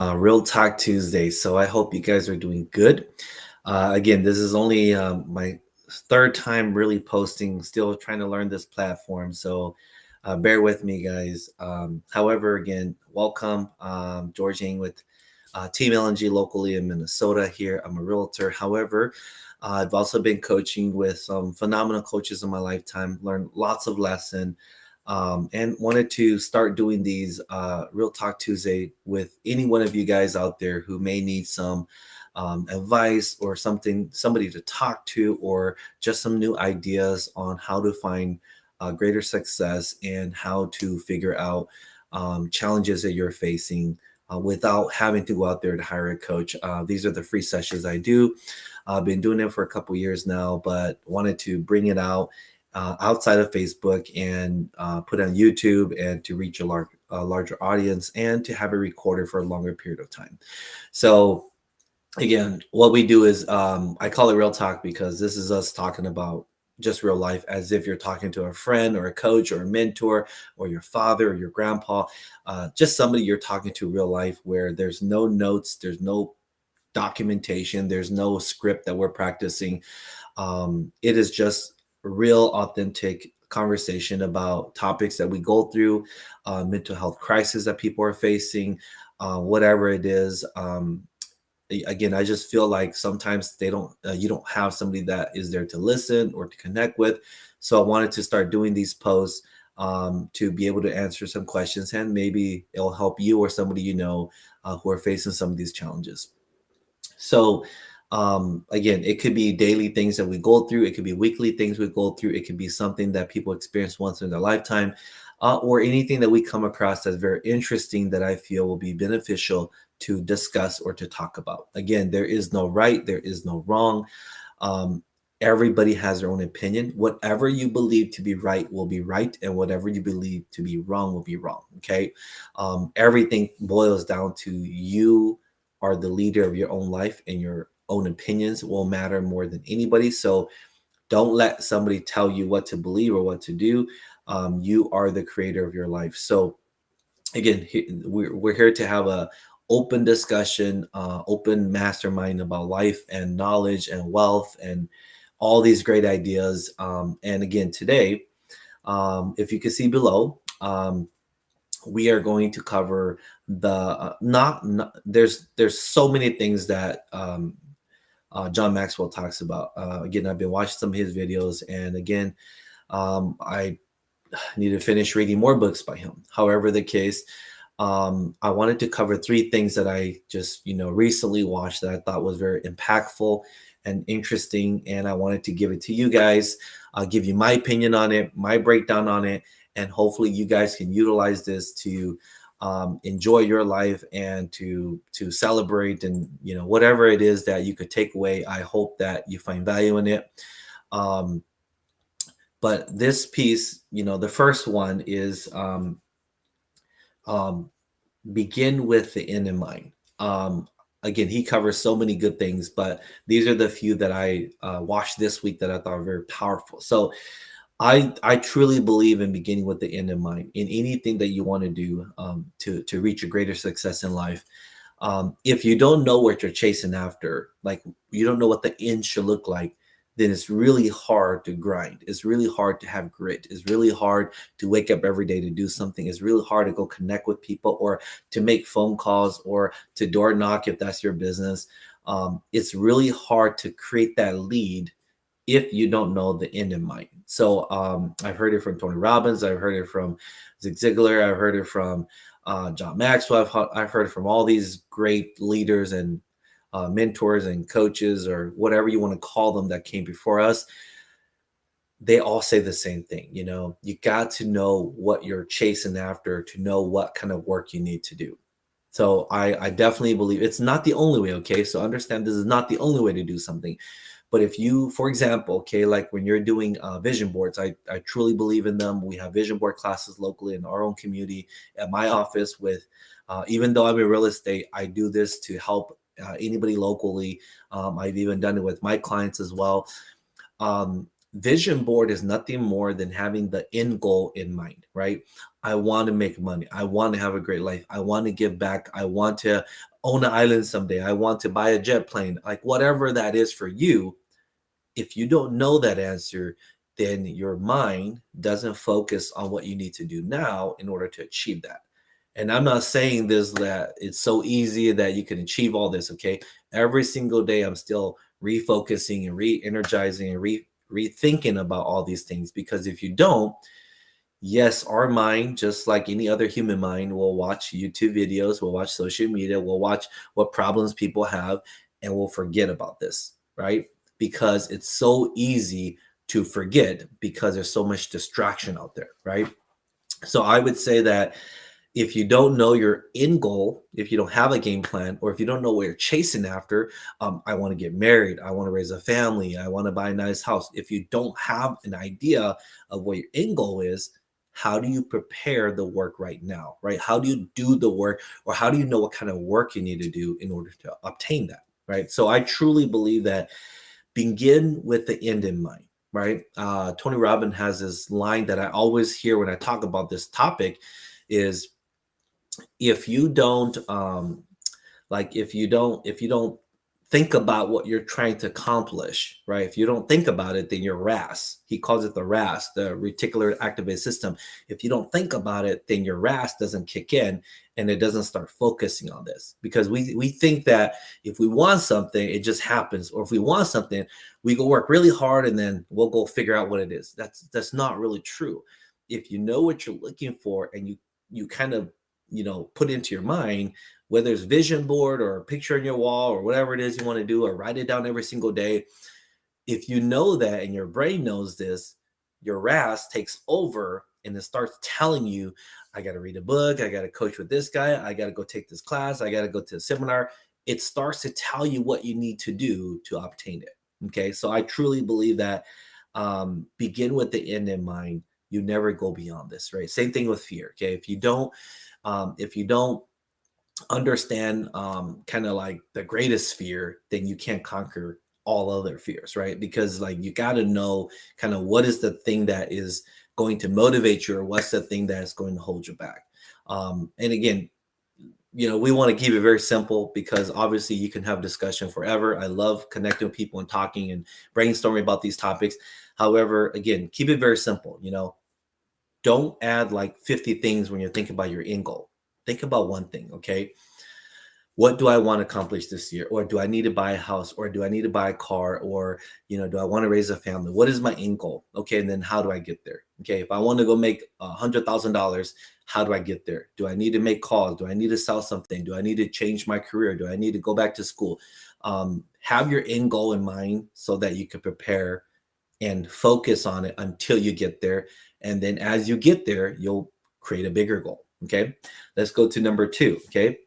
Real Talk Tuesday. So I hope you guys are doing good. Again, this is only my third time really posting, still trying to learn this platform. So bear with me, guys. However, again, welcome. George Ng with Team LNG locally in Minnesota here. I'm a realtor. However, I've also been coaching with some phenomenal coaches in my lifetime, learned lots of lessons and wanted to start doing these Real Talk Tuesday with any one of you guys out there who may need some advice or somebody to talk to, or just some new ideas on how to find greater success and how to figure out challenges that you're facing without having to go out there to hire a coach. These are the free sessions I do. I've been doing it for a couple years now, but wanted to bring it out outside of Facebook and put on YouTube and to reach a larger audience and to have it recorded for a longer period of time. So again, what we do is I call it real talk because this is us talking about just real life as if you're talking to a friend or a coach or a mentor or your father or your grandpa, just somebody you're talking to real life where there's no notes, there's no documentation, there's no script that we're practicing. It is just real, authentic conversation about topics that we go through, mental health crisis that people are facing, whatever it is. Again, I just feel like sometimes they don't, you don't have somebody that is there to listen or to connect with. So I wanted to start doing these posts to be able to answer some questions, and maybe it'll help you or somebody you know who are facing some of these challenges. So, again, it could be daily things that we go through. It could be weekly things we go through. It could be something that people experience once in their lifetime, or anything that we come across that's very interesting that I feel will be beneficial to discuss or to talk about. Again, there is no right, there is no wrong. Um, Everybody has their own opinion. Whatever you believe to be right will be right, and whatever you believe to be wrong will be wrong. Okay. Everything boils down to you are the leader of your own life, and your own opinions will matter more than anybody. So don't let somebody tell you what to believe or what to do. You are the creator of your life. So again, we're here to have a open discussion, open mastermind about life and knowledge and wealth and all these great ideas. And again, today, if you can see below, we are going to cover the not there's so many things that John Maxwell talks about. Again, I've been watching some of his videos, and again, I need to finish reading more books by him. However, the case, I wanted to cover three things that I just recently watched that I thought was very impactful and interesting, and I wanted to give it to you guys. I'll give you my opinion on it, my breakdown on it, and hopefully you guys can utilize this to enjoy your life and to celebrate, and whatever it is that you could take away. I hope that you find value in it. Um, but this piece, the first one is um, begin with the end in mind. Um, Again, he covers so many good things, but these are the few that I watched this week that I thought were very powerful. So I truly believe in beginning with the end in mind in anything that you want to do, to reach a greater success in life. If you don't know what you're chasing after, like you don't know what the end should look like, then it's really hard to grind. It's really hard to have grit. It's really hard to wake up every day to do something. It's really hard to go connect with people, or to make phone calls, or to door knock if that's your business. It's really hard to create that lead if you don't know the end in mind. So I've heard it from Tony Robbins. I've heard it from Zig Ziglar. I've heard it from John Maxwell. I've heard it from all these great leaders and mentors and coaches, or whatever you want to call them, that came before us. They all say the same thing. You got to know what you're chasing after to know what kind of work you need to do. So I definitely believe it's not the only way. Okay. So understand, this is not the only way to do something. But if you, for example, okay, like when you're doing vision boards, I truly believe in them. We have vision board classes locally in our own community at my office with, even though I'm in real estate, I do this to help anybody locally. I've even done it with my clients as well. um, Vision board is nothing more than having the end goal in mind, right? I want to make money. I want to have a great life. I want to give back. I want to own an island someday. I want to buy a jet plane. Like whatever that is for you, if you don't know that answer, then your mind doesn't focus on what you need to do now in order to achieve that. And I'm not saying this that it's so easy that you can achieve all this, okay? Every single day, I'm still refocusing and re-energizing and rethinking about all these things, because if you don't, yes, our mind, just like any other human mind, will watch YouTube videos, will watch social media, will watch what problems people have, and will forget about this, right? Because it's so easy to forget because there's so much distraction out there, right? So I would say that if you don't know your end goal, if you don't have a game plan, or if you don't know what you're chasing after, I want to get married, I want to raise a family, I want to buy a nice house. If you don't have an idea of what your end goal is, how do you prepare the work right now, right? How do you do the work, or how do you know what kind of work you need to do in order to obtain that, right? So I truly believe that begin with the end in mind, right? Tony Robbins has this line that I always hear when I talk about this topic is, if you don't if you don't think about what you're trying to accomplish, right? If you don't think about it, then you're RAS. He calls it the RAS, the reticular activated system. If you don't think about it, then your RAS doesn't kick in and it doesn't start focusing on this, because we think that if we want something, it just happens, or if we want something, we go work really hard and then we'll go figure out what it is. That's not really true. If you know what you're looking for and you kind of put into your mind, whether it's vision board or a picture on your wall or whatever it is you want to do, or write it down every single day. If you know that and your brain knows this, your RAS takes over and it starts telling you, I got to read a book, I got to coach with this guy, I got to go take this class, I got to go to a seminar. It starts to tell you what you need to do to obtain it. Okay, so I truly believe that begin with the end in mind. You never go beyond this, right? Same thing with fear. Okay, if you don't understand kind of like the greatest fear, then you can't conquer all other fears, right? Because like you got to know kind of what is the thing that is going to motivate you, or what's the thing that is going to hold you back. And again, we want to keep it very simple, because obviously you can have discussion forever. I love connecting with people and talking and brainstorming about these topics. However, again, keep it very simple. Don't add like 50 things when you're thinking about your end goal. Think about one thing, okay? What do I want to accomplish this year? Or do I need to buy a house? Or do I need to buy a car? Or, do I want to raise a family? What is my end goal? Okay, and then how do I get there? Okay, if I want to go make $100,000, how do I get there? Do I need to make calls? Do I need to sell something? Do I need to change my career? Do I need to go back to school? Have your end goal in mind so that you can prepare and focus on it until you get there. And then as you get there, you'll create a bigger goal. Okay, let's go to number 2. Okay,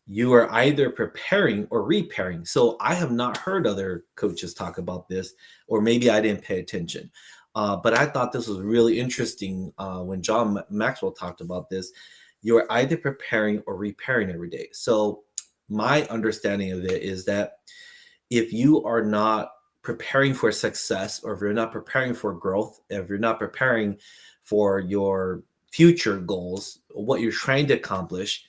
you are either preparing or repairing. So I have not heard other coaches talk about this, or maybe I didn't pay attention. But I thought this was really interesting when John Maxwell talked about this. You are either preparing or repairing every day. So my understanding of it is that if you are not preparing for success, or if you're not preparing for growth, if you're not preparing for your future goals, what you're trying to accomplish,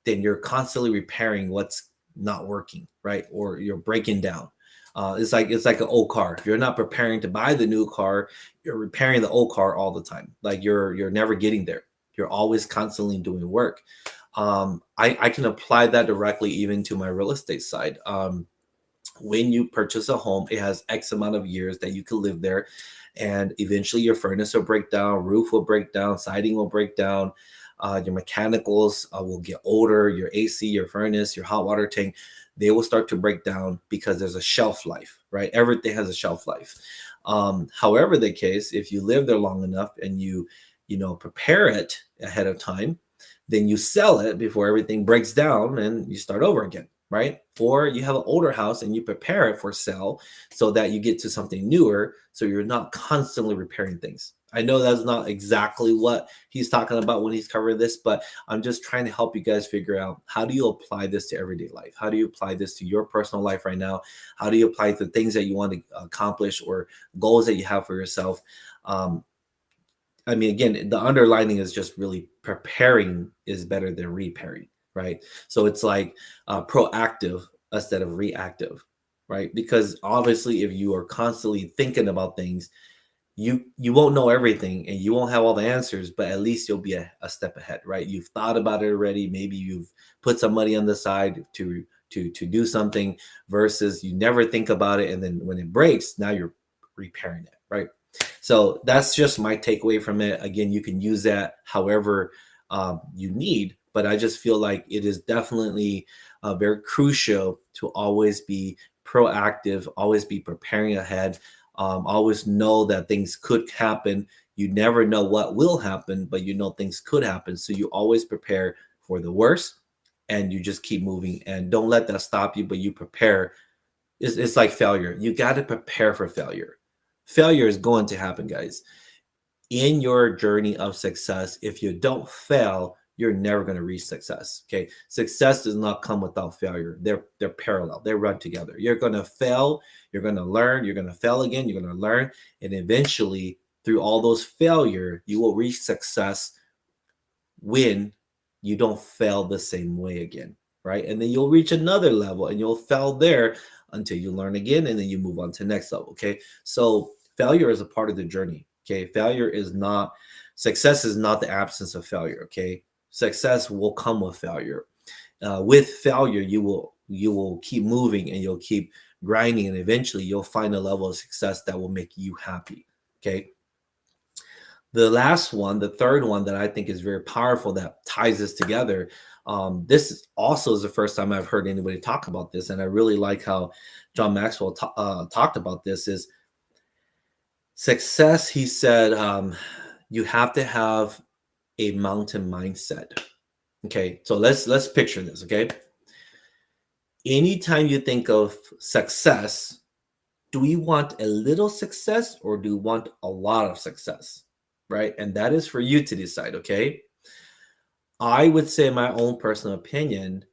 then you're constantly repairing what's not working, right? Or you're breaking down. It's like an old car. If you're not preparing to buy the new car, you're repairing the old car all the time. Like you're never getting there. You're always constantly doing work. I can apply that directly even to my real estate side. When you purchase a home, it has X amount of years that you can live there. And eventually your furnace will break down, roof will break down, siding will break down, your mechanicals will get older, your AC, your furnace, your hot water tank, they will start to break down because there's a shelf life, right? Everything has a shelf life. However the case, if you live there long enough and you prepare it ahead of time, then you sell it before everything breaks down and you start over again, right? Or you have an older house and you prepare it for sale so that you get to something newer, so you're not constantly repairing things. I know that's not exactly what he's talking about when he's covering this, but I'm just trying to help you guys figure out, how do you apply this to everyday life? How do you apply this to your personal life right now? How do you apply it to things that you want to accomplish or goals that you have for yourself? Again, the underlining is just really preparing is better than repairing. right? So it's like proactive instead of reactive, right? Because obviously, if you are constantly thinking about things, you won't know everything and you won't have all the answers, but at least you'll be a step ahead, right? You've thought about it already. Maybe you've put some money on the side to do something versus you never think about it, and then when it breaks, now you're repairing it, right? So that's just my takeaway from it. Again, you can use that however you need, but I just feel like it is definitely very crucial to always be proactive, always be preparing ahead, always know that things could happen. You never know what will happen, but you know things could happen. So you always prepare for the worst and you just keep moving and don't let that stop you, but you prepare. It's like failure. You got to prepare for failure. Failure is going to happen, guys. In your journey of success, if you don't fail, you're never going to reach success. Okay. Success does not come without failure. They're parallel. They run together. You're going to fail, you're going to learn, you're going to fail again, you're going to learn, and eventually through all those failure, you will reach success when you don't fail the same way again, right? And then you'll reach another level and you'll fail there until you learn again and then you move on to the next level, okay? So failure is a part of the journey, okay? Failure is not success is not the absence of failure, okay? Success will come with failure. With failure, you will keep moving and you'll keep grinding and eventually you'll find a level of success that will make you happy, okay? The last one, the third one that I think is very powerful that ties this together. This is also is the first time I've heard anybody talk about this, and I really like how John Maxwell talked about this. Is success? He said you have to have a mountain mindset. Okay, so let's picture this. Okay, anytime you think of success, do we want a little success or do we want a lot of success? Right? And that is for you to decide, okay? I would say my own personal opinion,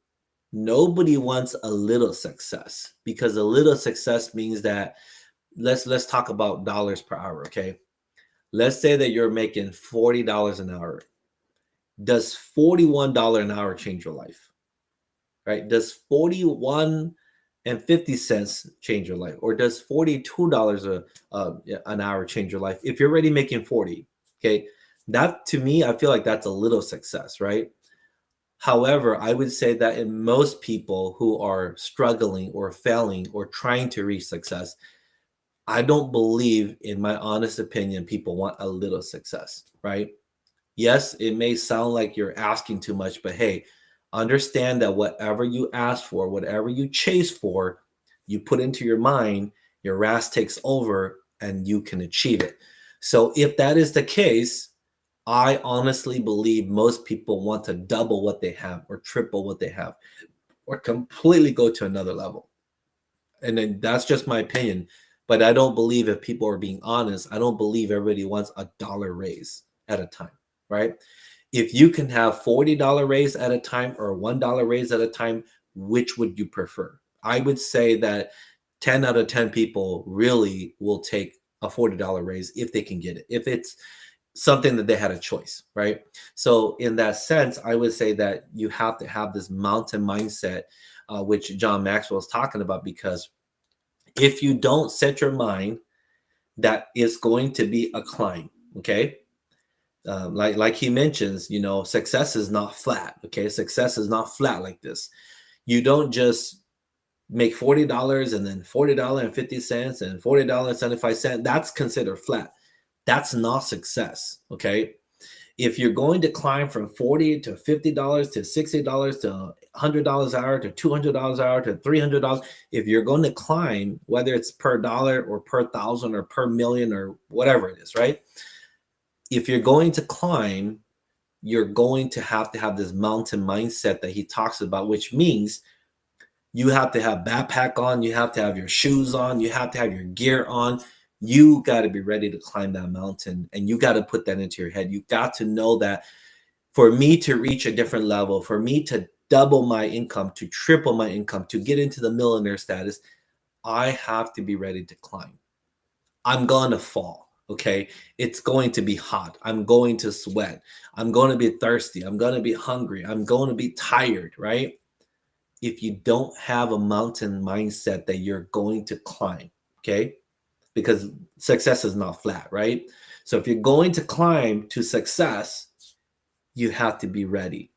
nobody wants a little success because a little success means that let's talk about dollars per hour, okay? Let's say that you're making $40 an hour. Does $41 an hour change your life? Right? Does 41 and 50 cents change your life or does $42 an hour change your life if you're already making 40? Okay, that to me I feel like that's a little success, right? However, I would say that in most people who are struggling or failing or trying to reach success, I don't believe, in my honest opinion, people want a little success, right? Yes, it may sound like you're asking too much, but hey, understand that whatever you ask for, whatever you chase for, you put into your mind, your RAS takes over and you can achieve it. So if that is the case, I honestly believe most people want to double what they have or triple what they have or completely go to another level. And then that's just my opinion. But I don't believe, if people are being honest, I don't believe everybody wants a dollar raise at a time, right? If you can have $40 raise at a time or $1 raise at a time, which would you prefer? I would say that 10 out of 10 people really will take a $40 raise if they can get it, if it's something that they had a choice, right? So in that sense, I would say that you have to have this mountain mindset, which John Maxwell is talking about, because if you don't set your mind that it's going to be a climb, okay? Like he mentions, success is not flat, okay? Success is not flat like this. You don't just make $40 and then $40.50 and $40.75. That's considered flat. That's not success, okay? If you're going to climb from $40 to $50 to $60 to $100 an hour to $200 an hour to $300, if you're going to climb, whether it's per dollar or per thousand or per million or whatever it is, right? If you're going to climb, you're going to have this mountain mindset that he talks about, which means you have to have backpack on, you have to have your shoes on, you have to have your gear on. You got to be ready to climb that mountain, and you got to put that into your head. You got to know that for me to reach a different level, for me to double my income, to triple my income, to get into the millionaire status, I have to be ready to climb. I'm going to fall. Okay. It's going to be hot. I'm going to sweat. I'm going to be thirsty. I'm going to be hungry. I'm going to be tired, right? If you don't have a mountain mindset that you're going to climb, okay? Because success is not flat, right? So if you're going to climb to success, you have to be ready.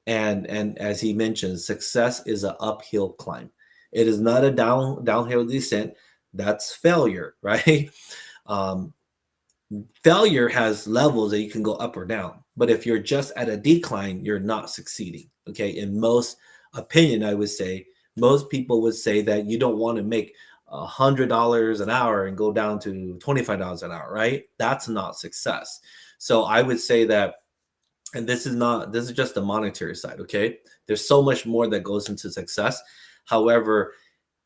And as he mentioned, success is an uphill climb. It is not a downhill descent. That's failure, right? Um, Failure has levels that you can go up or down. But if you're just at a decline, you're not succeeding. Okay. In most opinion, I would say most people would say that you don't want to make $100 an hour and go down to $25 an hour, right? That's not success. So I would say that, and this is just the monetary side. Okay. There's so much more that goes into success. However,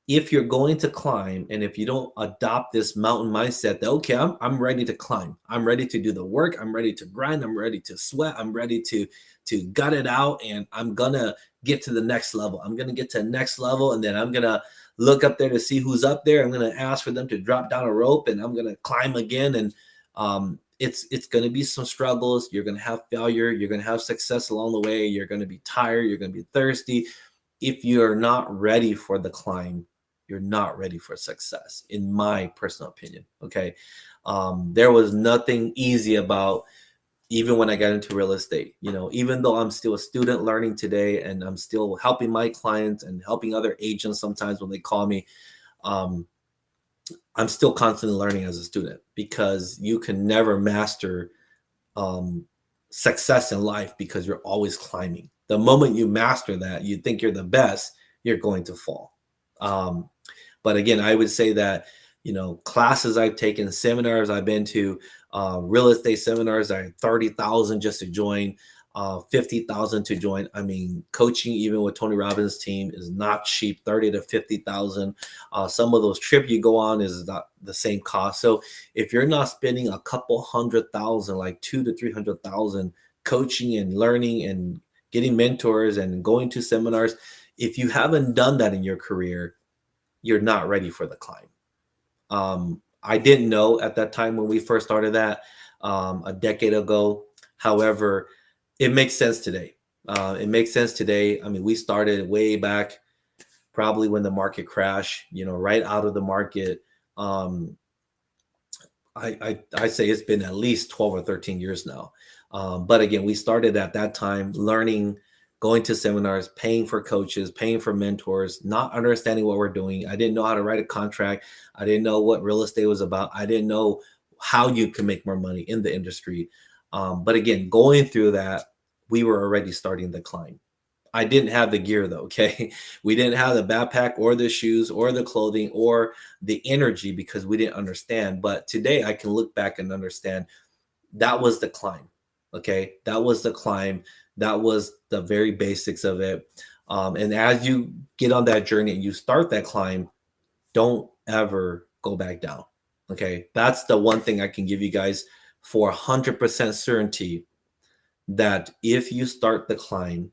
if you're going to climb and if you don't adopt this mountain mindset that okay, I'm ready to climb, I'm ready to do the work, I'm ready to grind, I'm ready to sweat, I'm ready to gut it out, and I'm gonna get to the next level, I'm gonna get to the next level, and then I'm gonna look up there to see who's up there, I'm gonna ask for them to drop down a rope, and I'm gonna climb again. And it's going to be some struggles, you're going to have failure, you're going to have success along the way, you're going to be tired, you're going to be thirsty. If you're not ready for the climb, you're not ready for success, in my personal opinion. Okay. There was nothing easy about even when I got into real estate, even though I'm still a student learning today and I'm still helping my clients and helping other agents sometimes when they call me, um, I'm still constantly learning as a student because you can never master um, success in life because you're always climbing. The moment you master that, you think you're the best, you're going to fall. Um, but again, I would say that, classes I've taken, seminars I've been to, real estate seminars, I had 30,000 just to join, 50,000 to join. I mean, coaching even with Tony Robbins' team is not cheap, 30 to 50,000. Some of those trips you go on is not the same cost. So if you're not spending a couple 100,000, like 2 to 300,000 coaching and learning and getting mentors and going to seminars, if you haven't done that in your career, you're not ready for the climb. I didn't know at that time when we first started that a decade ago. However, it makes sense today. It makes sense today. I mean, we started way back, probably when the market crashed, right out of the market. Um, I say it's been at least 12 or 13 years now. But again, we started at that time learning, going to seminars, paying for coaches, paying for mentors, not understanding what we're doing. I didn't know how to write a contract. I didn't know what real estate was about. I didn't know how you can make more money in the industry. But again, going through that, we were already starting the climb. I didn't have the gear though. Okay. We didn't have the backpack or the shoes or the clothing or the energy because we didn't understand. But today I can look back and understand that was the climb. Okay. That was the climb. That was the very basics of it. And as you get on that journey and you start that climb, don't ever go back down. Okay. That's the one thing I can give you guys for 100% certainty, that if you start the climb,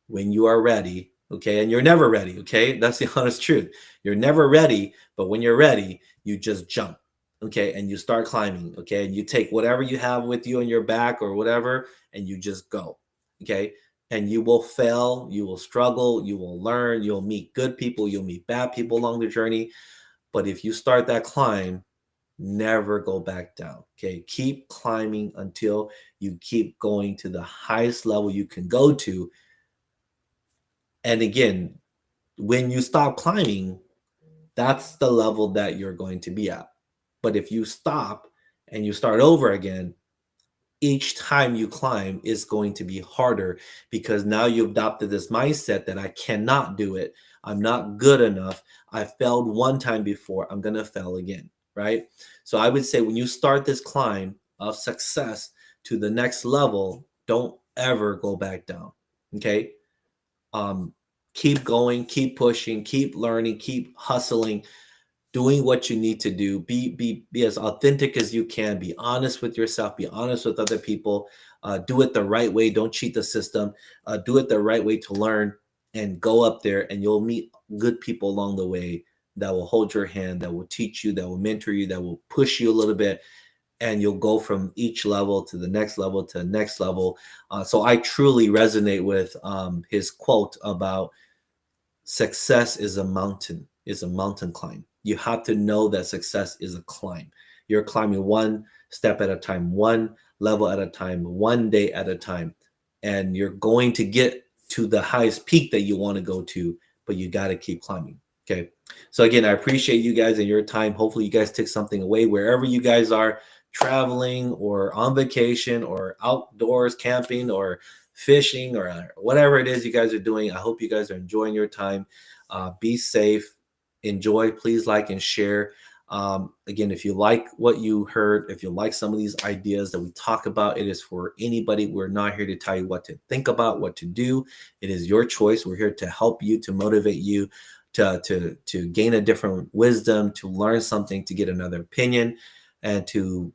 when you are ready, okay, and you're never ready, okay, that's the honest truth. You're never ready, but when you're ready, you just jump, okay, and you start climbing, okay, and you take whatever you have with you on your back or whatever, and you just go, okay, and you will fail, you will struggle, you will learn, you'll meet good people, you'll meet bad people along the journey, but if you start that climb, never go back down. Okay. Keep climbing until you keep going to the highest level you can go to. And again, when you stop climbing, that's the level that you're going to be at. But if you stop and you start over again, each time you climb is going to be harder because now you've adopted this mindset that I cannot do it. I'm not good enough. I failed one time before. I'm going to fail again. Right. So I would say when you start this climb of success to the next level, don't ever go back down. Okay. Um, Keep going, keep pushing, keep learning, keep hustling, doing what you need to do. Be as authentic as you can. Be honest with yourself. Be honest with other people. Do it the right way. Don't cheat the system. Do it the right way to learn, and go up there, and you'll meet good people along the way that will hold your hand, that will teach you, that will mentor you, that will push you a little bit. and you'll go from each level to the next level to the next level. So I truly resonate with his quote about success is a mountain climb. You have to know that success is a climb. You're climbing one step at a time, one level at a time, one day at a time, and you're going to get to the highest peak that you want to go to, but you got to keep climbing. Okay. So again, I appreciate you guys and your time. Hopefully you guys take something away wherever you guys are, traveling or on vacation or outdoors camping or fishing or whatever it is you guys are doing. I hope you guys are enjoying your time. Be safe, enjoy. Please like and share. Again, if you like what you heard, if you like some of these ideas that we talk about, it is for anybody. We're not here to tell you what to think about, what to do. It is your choice. We're here to help you, to motivate you, to gain a different wisdom, to learn something, to get another opinion, and to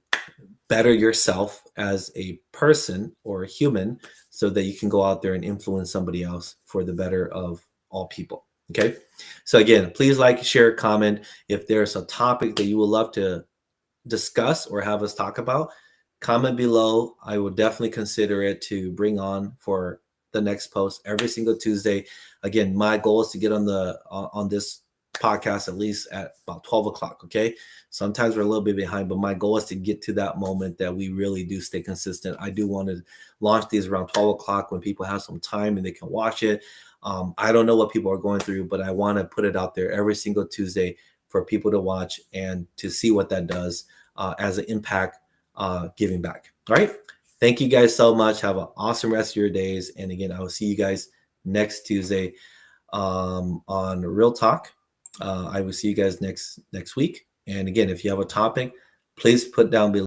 better yourself as a person or a human so that you can go out there and influence somebody else for the better of all people. Okay. So again, please like, share, comment. If there's a topic that you would love to discuss or have us talk about, comment below. I will definitely consider it to bring on for the next post every single Tuesday. Again, my goal is to get on this podcast at least at about 12 o'clock. Okay. Sometimes we're a little bit behind, but my goal is to get to that moment that we really do stay consistent. I do want to launch these around 12 o'clock when people have some time and they can watch it. I don't know what people are going through, but I want to put it out there every single Tuesday for people to watch and to see what that does as an impact giving back. All right. Thank you guys so much. Have an awesome rest of your days. And again, I will see you guys next Tuesday on Real Talk. I will see you guys next week. And again, if you have a topic, please put down below.